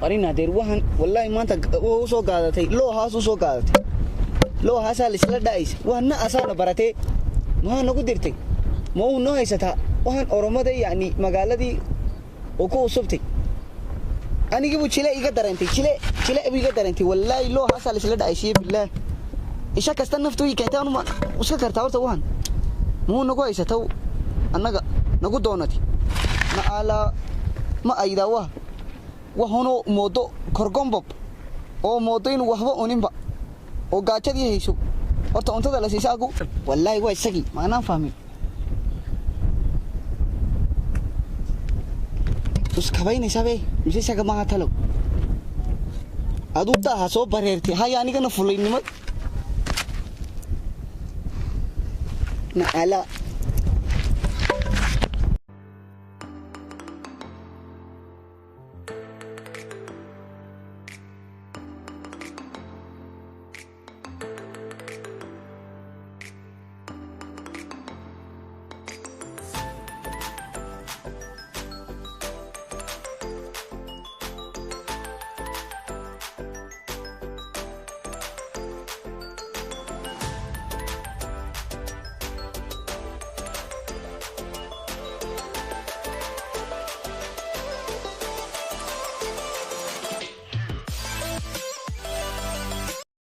أرينا دير وهن والله ما أنت وصو قادتي لو هاسو سو قادتي لو هاسا لسلا دايس وهن أسانا براتي ما نقول ديرتي مو نوعي ستا وهن أورما دي يعني مقالة دي وكو صبتي أنا جيبو تشيلة إيجا درنتي تشيلة إيجا درنتي والله لو هاسا لسلا دايس بالله إيش كستان نفتو يكيتان ما وسكر كرتاور توهن مو نقول ستو أنا نقول دونتي ما على ما أيدا وهونو مودو كرغمبوب أو مودين وهو أونيمبا أو قاتل يهيسو أرتا أنت ده لسيساقو والله هو السقي ما أنا فاهمي بس كباين سبي مش ساقا ما هتلو أدو ده هسو بريرتي هاي يعني كنا فلين نمت نعلا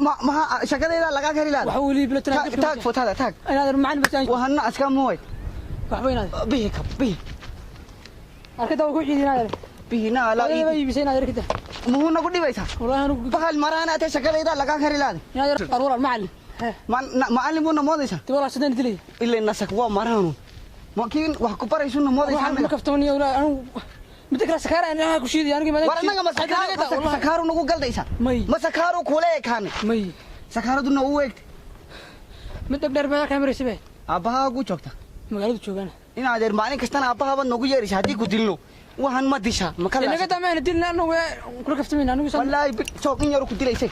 ما شكله لا لقى كاري لا وحولي بلا تاك فوت هذا تاك انا معنا بس وهنا اسكان موي وحوين هذا بيه كبيه arkada ugu xidinaa بينا لا اي بيسينا arkada مو نقول دي بيسا والله انا بخال مرانا تا شكله لا لقى كاري لا يا ضرورة المعلم معلمنا موديسا والله سدن دلي إلا الناس كوا مرانو ما كين وحكو بريسون موديسا انا كفتوني ولا انا متذكر سكار انا كشيدي انا ما ورنا ما سكارو نقول قلديسا ما سكارو كوله كان مي سكارو دنا ويك متقدر ما كاميرا سبه ابها ku joogta magaalada joogan ina adeer maalin kastana abaha bad nagu yeerisha hadii ku dilno waxan ma disha ma kala inaga tamaan dilna anu kula kaftamin anu wallahi shooqin yar ku dilaysay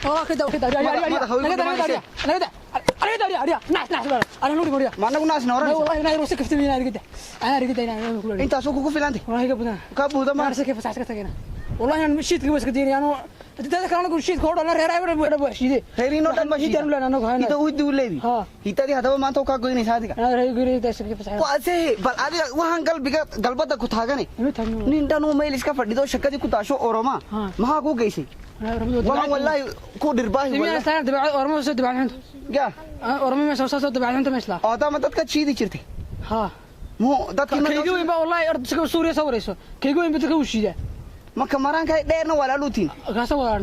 كده انا نوري مريا ما نقول ناس نوران والله انا روسك كفتمين انا كده انا رجيت انا انت سوق كوفي لانتي والله كبدا كابودا ما ارسك كيف ساعتك تجينا والله انا مشيت كويس كديني انا انت كان انا شيت كود انا ريراي ولا شيدي هيرينو دم مشيت انا انا هاي انت ودي وليدي هيتادي هذا ما انت كا غويني سادك انا راي غيري داس كيف ساعتك واسه بل ادي waxaan qalbiga galbada ku taagane nin dhanu meel iska fadhido shakadii ku taasho oroma maxaa ku geysay والله والله كودر باهي والله استانا دبعت اورما سو دبعت انت يا اورما ما سو دبعت انت مثلا هذا ما ددك شيدي jirtay ها مو ددك كيغو با والله ارد سوريا سوريسو كيغو ان بدك وشيده ما كمران كاي دheerna walaalutiin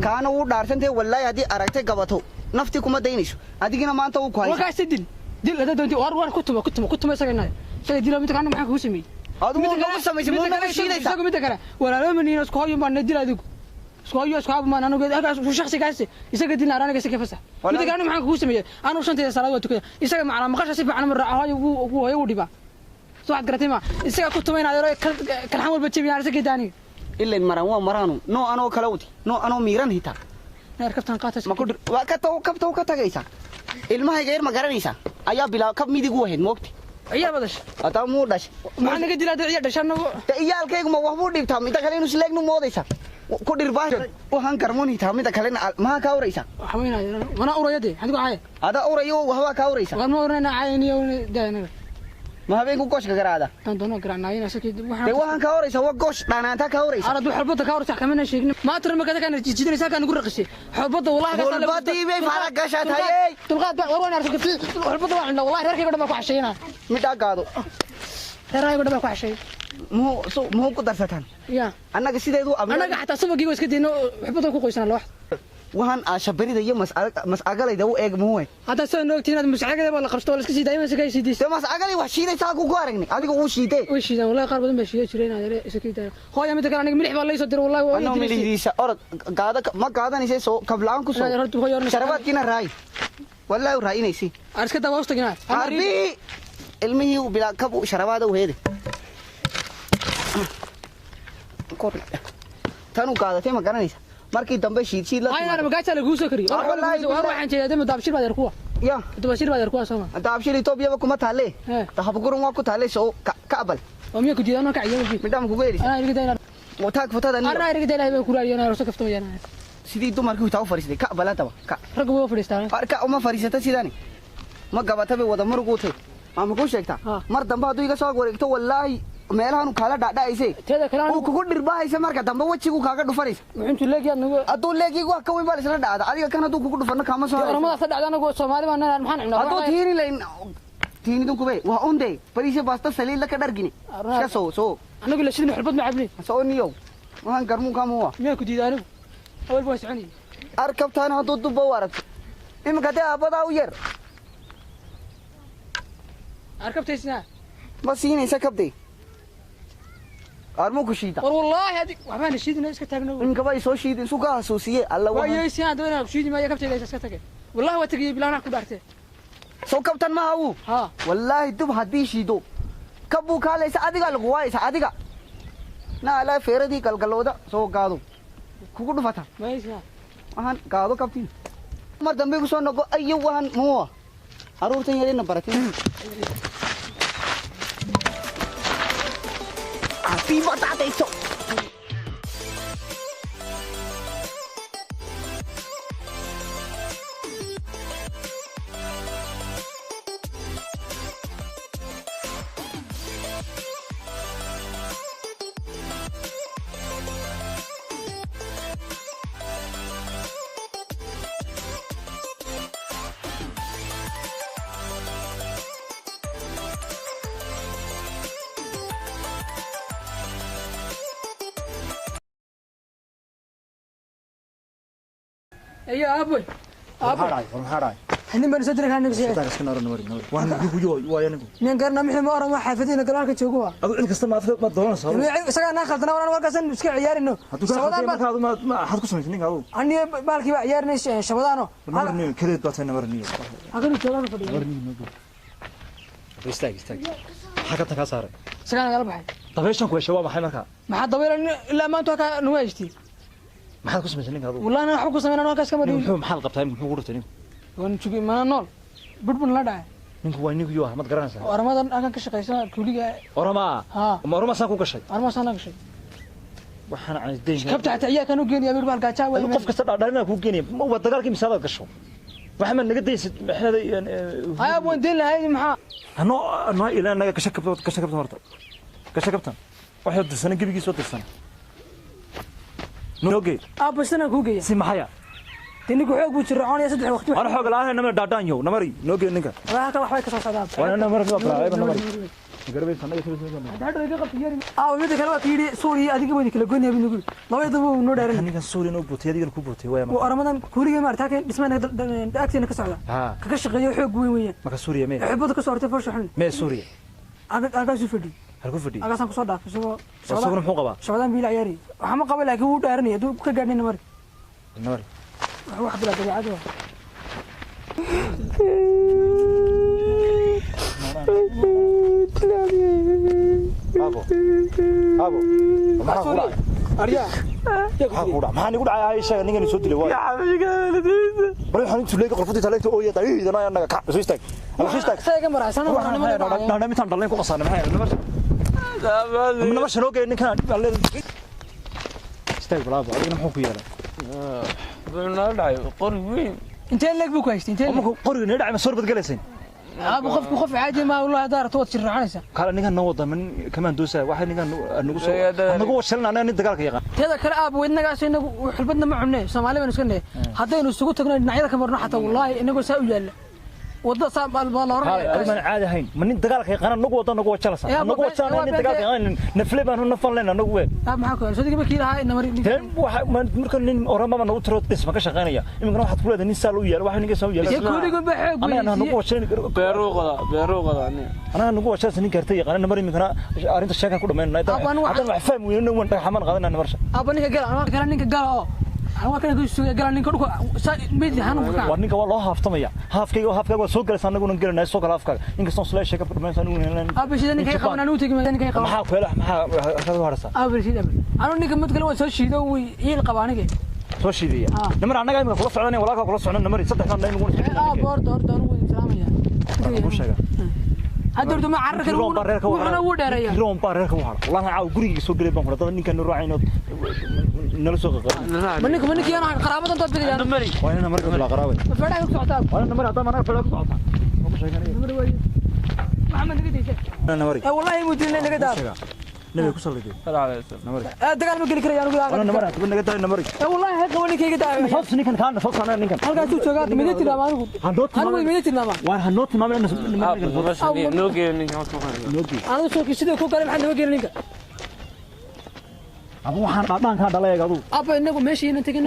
kaana uu dhaarsantay wallahi hadii aragtay gabato nafti kuma daynayso adigina maanta uu ku hayso waka sidil dil hada doonti war kutuma isagana shay dilo mid kana maxaa ku sameeyay adigu ma sameeyay ma naga shiidaysa isagu mid kale walaalo maniina isku hayo ma dil adigu isku hayo isku hab ma anu gaad shakhsi kaasi isaga dil aranaga si kafasa mid kana maxaa ku sameeyay anu shantay salaad tukada isaga macna maqasha si fiican ma raacayo uu hayo u dhiba soo cad garatay ma isaga ku tumaynayo kal xamal bajibiyaan isaga daani إلا المران ومرانو نو أنا وكلاوتي نو أنا ميران هيتا ركبتان قاتس ما كنت وكتو كتاجيسا المها غير ما قرنيسا أيا بلا كم ميدي جوهن موقتي أيا بدش أتا مو دش ما أنا قدي لا تريا دشانو تأيا الكيك ما وحبو ديب تام إذا كلين وسلك نو موديسا كودير باه وهان كرموني تام إذا كلين ما كاوريسا حمينا أنا أورا يدي عندك عاي هذا أورا يو وهو كاوريسا ما أورا عيني يو ده ما بينكم كوش كجرادا تندونو كراناينا سكيد وهان كاوريسا وكوش أنا أنت كاوريسا أنا دو حربته كاوريسا كمان شيء ما ترى ما كذا كان جدنا ساكن نقول رقصي حربته والله حربتي بي فارق قشات هاي تلقى ورونا أرسل حربته وعندنا والله رأيك قدام أكو عشينا متى قادو رأيك قدام أكو عشي مو كدر ستان يا أنا قصيدة دو أنا حتى صبح جيوس كده إنه حربته كوكو يسنا الواحد وهان أشبري ده يوم مسألة ده وإيه موه هذا سنة وقتنا مسألة ده ولا خرجت ولا كذي دايما سكاي سيدي ده مسألة وحشية ساقو قارني أديك وشيته وشيته والله قارب بدن بشيء شرينا هذا سكيت هو يوم تكلم أنا ملح والله يصدر والله أنا ملح ديسا أور قاعدة ما قاعدة نيسي سو قبلان كوسو شربات كنا راي والله راي نيسي أرسك ده واسطة كنا عربي علمي وبلا كبو شربات وهذا كور تانو قاعدة تيم قارن نيسا markii dambe shiid la ay ana magaca lagu soo kariyo war waxaan jeedaa madaabshir baad yarkuwa ya madaabshir baad yarkuwa sama madaabshir Itoobiya kuma taale tahab gurun waa ku taale soo ka abal oo miya ku jeedano ka ciyaaro midam ku geeyay ana iriga dayna وتاك فتاة أنا أريد إلى هذا كوري أنا رسول كفتو أنا سيدي دومار كي تاو فريسة كا بلا تبا كا رقبوا فريستان كا وما فريسة تسيداني ما قبضت به وده مرقوته ما كوش يكتا مر دم بعدو يكسر قولك والله meelahan uu kala dhaadhaysay teeda kale uu kugu dhirbaaysay marka dambe wajigu kaaga dhufaris intuu leegiya nagu adoo leegigu wax ka weyn baa isla dhaada adiga kan haduu kugu dhufana kama soo oromada sa dhacda anagu Soomaali baan maxaan cunaa adoo tiini leen tiini dun kubay waa onde bariise baasta saliid la ka dhargini ka soo anagu la shidin xulbad ma cabni soo niyo waxaan garmuun kama waa miyaa ku diiday anigu awal baa soconi arkabtaan haduu dubo warag imka taa abada u yar arkabtaysna ma siinaysa kabday armo ku shiida والله هذيك waxaan shiidina iska taagno in gabay soo shiidin suuqa xasuusiye alla waa yeesaan doona shiidi ma yakabtay iska tagay wallahi waa tagay bilaana ku dhaartay soo kabtan ma hawu ha wallahi dub hadii shiido kabu kaalaysa adiga lagu waaysa adiga na la feeradii galgalooda soo gaado kugu dhufata maysa waxaan gaado kabtiin mar dambe ku soo noqo ayo waxaan muwa aruurtan yarina baratin في بطاطا يسو يا ابوي هاراي هاراي حنين بن صدرك انا نفسي صدر اسكن نور نور وانا يجو وايا نكو نين قرنا محي ما اورن waxa fadina galaalka joogo adu in kasta ma doonan soo isaga ana khaldana waan warkasan iska ciyaarino sabadaan ma had ku sameeyay ninka adu ani baalkii baa ciyaarnay shabadaano marni kaleed baatay marni agani joogan fadhiyo marni istaag xaga ta ka saaray isaga gal baxay dabeeshan ku heshay waa maxay marka maxaa dabeelan ilaa maanta ka nuwaysti maxaa ku sameeyay ninka adu wallahi ana waxba ku sameeyay anoo kaas kama dhiin muxuu maxal qabtay muxuu ku dhurtay waan jugi ma nool budbun la dhacay ninku waa ninku yoo ahmad garanaysa oramadan aan ka shaqeysana kuliga orama ma orama san ku gashay orama san ka gashay waxaan aan deyn kabta taciya kanu geeniya bir bal gaaja way qof kasta dhaadhalina ku geeniya ma wada dagaalkii misaad gasho waxa man naga deysad maxay ay abun deyn lahayd maxaa ano ilaa naga ka shakabto horta ka shakabtan waxa dirsan gibigiisa dirsan nooge abasana ku geeya si maxaya tani ku xoog buu jircoonaya saddex waqti ana xoog laahay nama dhaadhaan yow namari nooge ninka waxa wax way ka soo socdaan wana namari waa qaraabay namari garabay sanaga kala soo hadda iga qabtay yari mid kale waa tiiri Suuriya adiga way kala goynayeen nugu labadaba uu noo dheeran ninka Suuriya oo bootay adiga ku bootay way ma oramadan kuuriga ma artaa kan dhismaana agteena ka socda ka shaqeeyo xoog weyn weeyaan maka Suuriya mee xibada ka soo hortay farsho xun mee Suuriya aga soo fadhi halku fadhi aga san ku soo dhaafay sababna muxuu qabaa shabadan biil ciyaari waxa ma qaba laakiin uu dhaaranaya duu ka gaadhnay namari namari wax bila dabeecad abo maxaa ku dhacay arya maxaa nigu dhacay Aisha ninkan soo dilay waa ya xabiga bari xanin tuleega qolfadii taleegta oo yeedayidana anaga ka soo istaag sayga maraysan waxaan mitaan dhaleen ku qasaanay maxay nama shanooge ninkan istaag balaaba adina muxuu ku yeelay bana dhacay qori weyn intee leeg buu ku haystay intee qoriga ne dhacay ma soo badgalaysan ابو قف عادي ما والله دار توت شرعنيسا قال نيغان نو ودا من كمان دوسا waxa nigan nagu soo nagu washalna anana dagaalka yaqaan teeda kale aab weynagaas inagu xilbadna ma cunay Soomaali baan iska neey hadaynu isugu tagno dhinacyada ka marno xataa wallahi inagu saa u yaala wada saabal baa la horay man caadi ahayn man dagaalka yaqaan nagu wada nagu wajalasan nagu wajana in dagaalka yaqaan nafle baan nafan leena nagu weey maxaa ku soo digba kiilaha in mari waxa marka nin orama ma nagu tiro dhisma ka shaqeynaya imika waxaad ku leedahay nin saal u yaala waxa ninka soo yaala kuliga ba xoog weey ana nagu wajana beeruqada ana nagu wajana nin kartay yaqaan mar imika arinta sheeka ku dhameynaa hadan wax faham weeyna wan dhaxaman qaadana marsha abanika gal ana kala ninka gal oo hawa kan ku soo galan ninka dhulka mid hanun ka war ninka waa loo haaftamaya haafkayga waa soo galaysan anaguna galanay soo kala afkaaga inkastoo soo sheeka ku dhameynaa anaguna abashida ninka qabanaa uu tagay ninka qabanaa maxaa ku hela maxaa ka horaysa abashida anu ninka mid kale waa soo shiido way eel qabaaniga soo shiidiya namar anaga imika kula socdanay walaalka kula socdan namar saddexdan nagu boor door uu salaamaya ku sheega هذا ما عرك وحنا هو داريا روم بارك وحنا والله عاو غريغي سو غلي بان خدان نينكن راعينو نلا سو منك يا قرابه انت بدي انا مري وانا مرق بلا قراوي فداك سocota وانا مرق انا فداك سocota محمد نقديسه انا مرق والله مدير نقد دار نبي كسلدي صلى الله عليه وسلم نمر دغال ما قلي كريا انا نمر نقد نمر والله هيك وني كيغ دار فوق نينكن كان فوق انا نينكن halka soo joogaa midati lama anigu هندوت anigu midati lama waan hanoot maamul بس نوجي ninka ma نوجي anigu soo sidoo ku kale maxaa naga ninka ابو waxaan dhadhan ka dhalay adu aba inagu meeshii inta tagay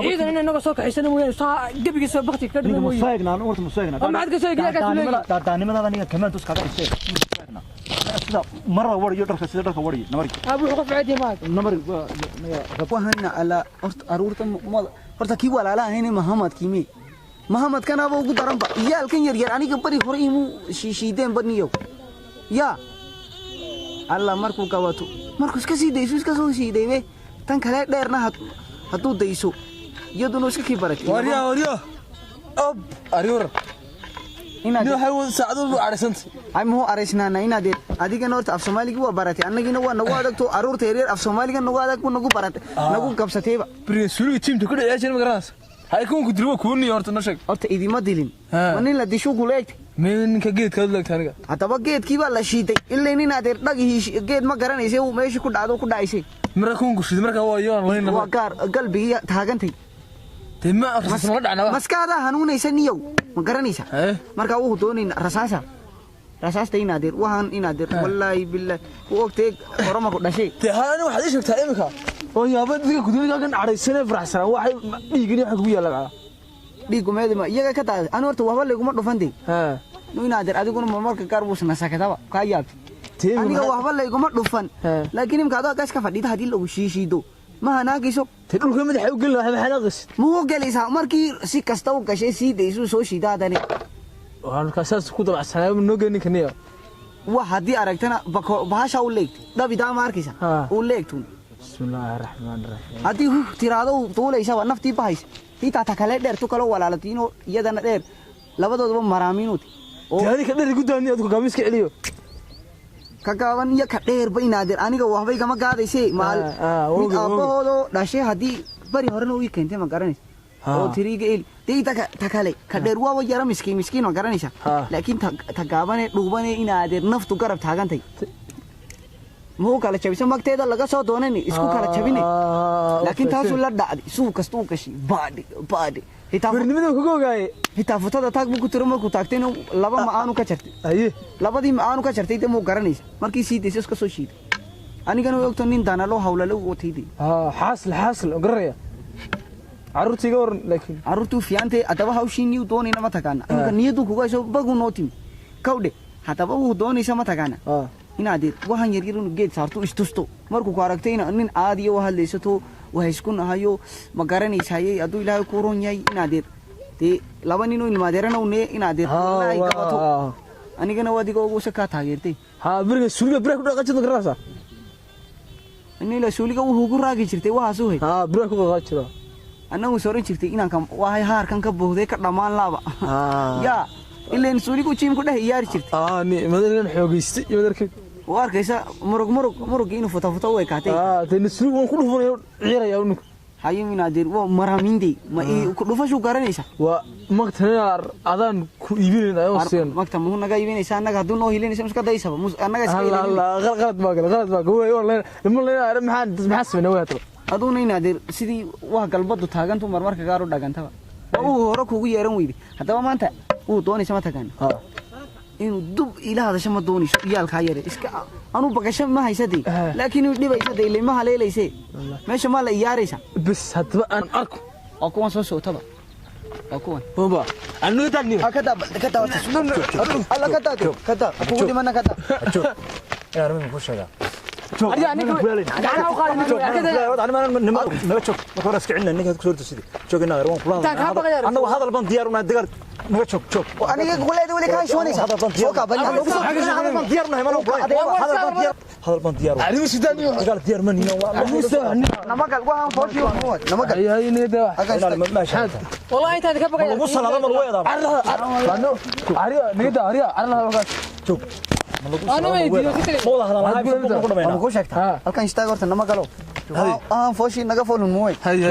ciidan inaga soo kaxaysan mooyaan saa gabigiisa baqti ka dhigay mooyaan musaagna aan urta musaagna ma xad ka soo giya ka sulay daanimada aniga kamaan tus kaga isay sida marra wariyo dharka sida dharka wariyo namar abu qof caadi ma namar waxaana ala aruurta horta kii walaalahayn Muhammad kimi Muhammad kana aba ugu daran ba iyalkan yar yar aniga bari hore imu shiideen badniyo ya alla markuu qabato markuu iska sii dayso iska soo siideeyay tan kale dheerna haduu dayso iyaduna iska kibaratay wariyo ob ariyor inaad waxay saacado u arisant ay mu arisnaana inaad adiga noorta af Soomaaliga waa baratay annagina waa nagu adagto aruurta yaryar af Soomaaliga nagu adag nagu baratay nagu qabsatayba brinsuliga teamta ku dhacay ma garanaysa hay ku dirwa kuuni horta nashag horta idima dilin wanin la disho guleeyt ninka geedka lagta aniga hadaba geedkii baa la shiiday ilaa inaad dhagihii geed ma garanaysa uu meeshii ku dhacdo ku dhacaysay marka ku gushid marka waa yoon weyn waa gaar qalbiga taagantay tema akhris ma dhacna maskaada hanuunaysa niyow ma garanaysa marka uu doonin rasaasta inaadir waxaan inaadir wallahi billaah waqtiga horama ku dhashay tahan waxa ay sheegtaa imika oo yaabadiga gudniga kan araysan faraxsan waxay dhiigni waxa ku yaala dhiigumeedima iyaga ka taas aan horta waxba leeguma dhufantay no inaadir adiguna marmarka qaar buu sanasakadaba ka yaabtay aniga waxba leeguma dhufan laakiin imka adoo gaas ka fadhida hadii lagu shiishiido ma hanaagiso dhulka madaxa u galay waxa hanaqis muu galaysa markii si kasta u gashay si deysu soo shiidaadani waxaan ka saas ku dabacsanay ma noogeen kaniya wax hadii aragtana bahasha u leegtay dabida ma arkaysa u leegtun bismillaahir rahmaanir rahiim hadii tiraado tuulaysa naftii bahays ita ta kale dheer tu kala walaalatiino iyadana dheer labadooduba maraamiinut oo taadi ka dheer gudaani adku gaamiska celiyo ka gaaban iyo ka dheer baynaadir aniga waxbay kama gaadaysay maal mid aabahoodo dhashay hadii bari horena uu keentay ma garanaysa oo tiriga il deeyta ta kale ka dheer waa yara miskiin ma garanaysa laakiin ta gaabane dhuubane inaadir naftu garab taagantay muu kala jabisay magteeda laga soo doonani isku kala jabine laakiin taas la dhacday suu kastu gashi baadi barnimada ku googay hitaa futada taag buu ku tiro markuu taagtay laba ma aanu ka jartay aye labadii ma aanu ka jartay demo garanaysa markii sii deysay iska soo shiiday anigana way ogtay nin daana loo hawlalo oo tiiday xaasil garaya arurtiga war laakiin arurtu fiyaantay adaba hawshin niyu doonina ma tagaana inka niyadu kuga soo bagu nootim kawde hadaba uu doonaysa ma tagaana inaad waxan yar yar geed saarto istusto markuu ku aragtayna nin caadi oo hadlaysato waxa isku nahayo ma garanaysay aduu ilaahay ku roon yahay inaad laba nin oo ilmaadeerana uu inaad ilaahay qabato anigana wadiga ugu saka taageertay biriga suuliga biriga ku dhaqajid garasa inila suuliga uu ku raagi jirtay waxa soo hay biriga ku dhaqajiro anagu soo ran jirtay inaan kan wahay haarkan ka bohday ka dhamaan laaba ya ileen suuligu jiim ku dhahay yaar jirtay ni madalan xoogeystay iyo madarka واركيسا مرق إنه فتا ويكاتي تنسلو ونكون فنيو عيرة ونك هاي من أدير ومرامين دي ما كلفة شو كارنيسا ومقتنا أذان يبين أيوة سين مقتنا مو نجا يبين إنسان نجا دون هو يلين إنسان مش كده يسبب مش أنا جالس لا غلط ما هو يقول لما لا محد محسب إنه هاتوا أدون هنا أدير سيدي واه قلبه تثاجن تو مرمر كجارو دعان تبا هو هرك هو يرون ويدي حتى ما أنت هو دوني سما تكان إنه دب إلى هذا شو ما دوني شو يال خيره إسك أنا بقى ما هي سدي لكن اللي بيسدي اللي ما عليه ليسه ما شو ما لا ياريسا بس هتبقى أنا أكون سوسو تبا أكون بابا أنا تاني كذا الله كذا أكون دي mana كذا يا رمي مخش هذا أرجع نقول أنا وقال كذا أنا ما شوف ما كنا سكعنا إنك تكسر تسدي شو قلنا روان فلان أنا وهذا البند ديار ونا دقر شوف أنا يقول لي دولي كاي شوني هذا البند ديار هذا البند ديار ما هو هذا البند ديار أنا مش تاني قال ديار من هنا نما قال وهم فوتي وهم نما قال هي نيدا ما شاء والله أنت كيف بقى بص هذا ما هو يا أريا نيدا أريا الله joog أنا ما يدي موضة هذا الله يبقى ما ku sheegtaa halkan istaag horta nama galo aan fooshi naga foolun mooy هاي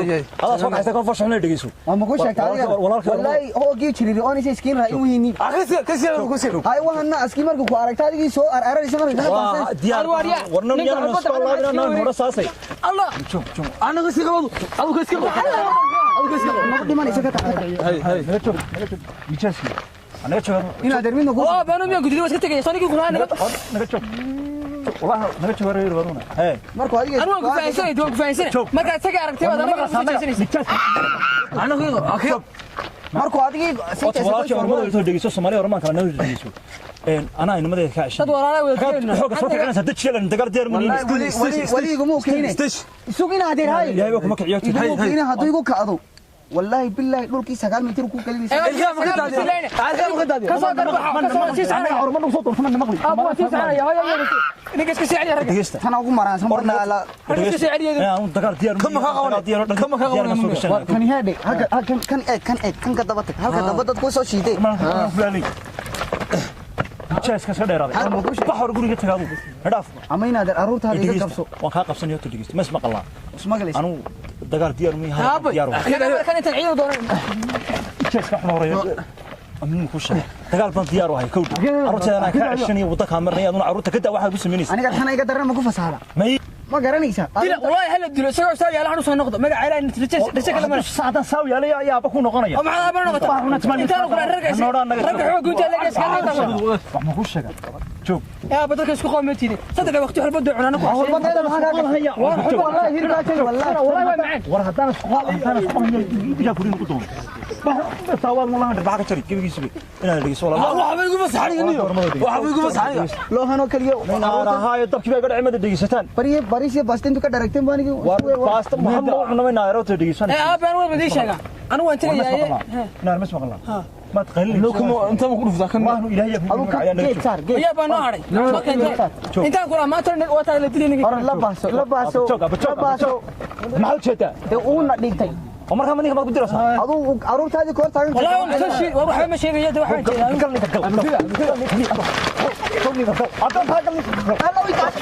هذا صوت حتى كان فرش حنا دقيسو ma ku sheegtaa adiga wallahi hoogii jiray oo inay iskiin raay u yihiin كسر hay waxana aski marka ku aragtaa adigii soo araraysa marka ديار ورنا ميانا نسوا الله إنا نورا ساسي الله انا كسر قبض ابو كسر ma dhimanaysa ka tahay هاي ميشاسي أنا كشوف ina darmin ku أوه بينهم يوم كده بس كده صار يقول أنا أنا كشوف والله أنا كشوف رأي رونا هاي marka adiga أنا ما كنت فاهم دوك فاهم ما كنت سكر أركتي هذا أنا كنت انا كده marka adiga والله شو أرمى يسوي دقيسو سومالي أرمى كان نوجد دقيسو أنا إنما ده كاش تدور على ولا حوك صوتك أنا سدت شيء لأن تقدر دير مني wali igu keenay استش isugina adeer hay يا يبغى مك عيوتي igu keenay haduu igu kacdo wallahi billahi dhulkii 9 mitir ku kalinaysa كسر دربها كسر سيس على أرمى نصوت وفنا مغلي أبغى سيس على يا هاي نقص كسر على رجع دقيستا tan ugu maraansan barnaala نقص كسر على أنا تقدر دير كم خاوني كم خاوني kan heede kan ka daba tag halka daba dad ku soo shiiday ما فلاني جالس كسر دير هذا بحر قولي قلت هذا هداف ama ina adeer aruurtaada iga qabso وكان قبسني يوتو دقيست ما اسمع الله isma galaysa أنا تقدر دير مي هذا هابي ديار كان أنت العيد دور جالس كحنا ورا أمين كوشة تقال بنت ديار وهاي كود عروت أنا كعشني وضكها مرني أنا عروت كده واحد بس منيس aniga tan iga daran ma ku fasaala ما هي ma garanaysa لا والله هلا الدنيا سوى سوى على حنوس النقطة ما قاعد على رجع كلام ساعة ساوي علي يا بكون غنيا ومع هذا بنا نقطة أنت لو كنا رجع حقوق أنت اللي جالس كلام ما كوشة شوف يا بدك اسكو قومتيني صدق وقت حرب بدو عنا نكو والله hirgaatay wallahi والله ما معك ورا هذا أنا سقط بيجا كورين قطون بس سوال والله أنا بعك شري كيف يسوي أنا اللي سوالف waxa bay igu fasaxay waxa bay igu fasaxay loo hano kaliyo أنا هاي طب كيف يقعد عمد دقيستان bariye bastin ka daragteen baanigi باست محمد وحنا من نايرو تدقيستان يا أبي أنا وين بدي شجع أنا وين تري يا نار مسمع الله ما تقلل لكم انت ما كنت فاكر ما هو إلهي adu ka geed saar geed يا بنا هاري أنت أقول ما ترى وتر اللي تري hore la baaso ما هو شتا ee uu na dhigtay عمرها مني ما بدي راسها adu aruurtaadii koor taagan والله وين تمشي وروح ما شيء يد واحد قال لي قال alla way taas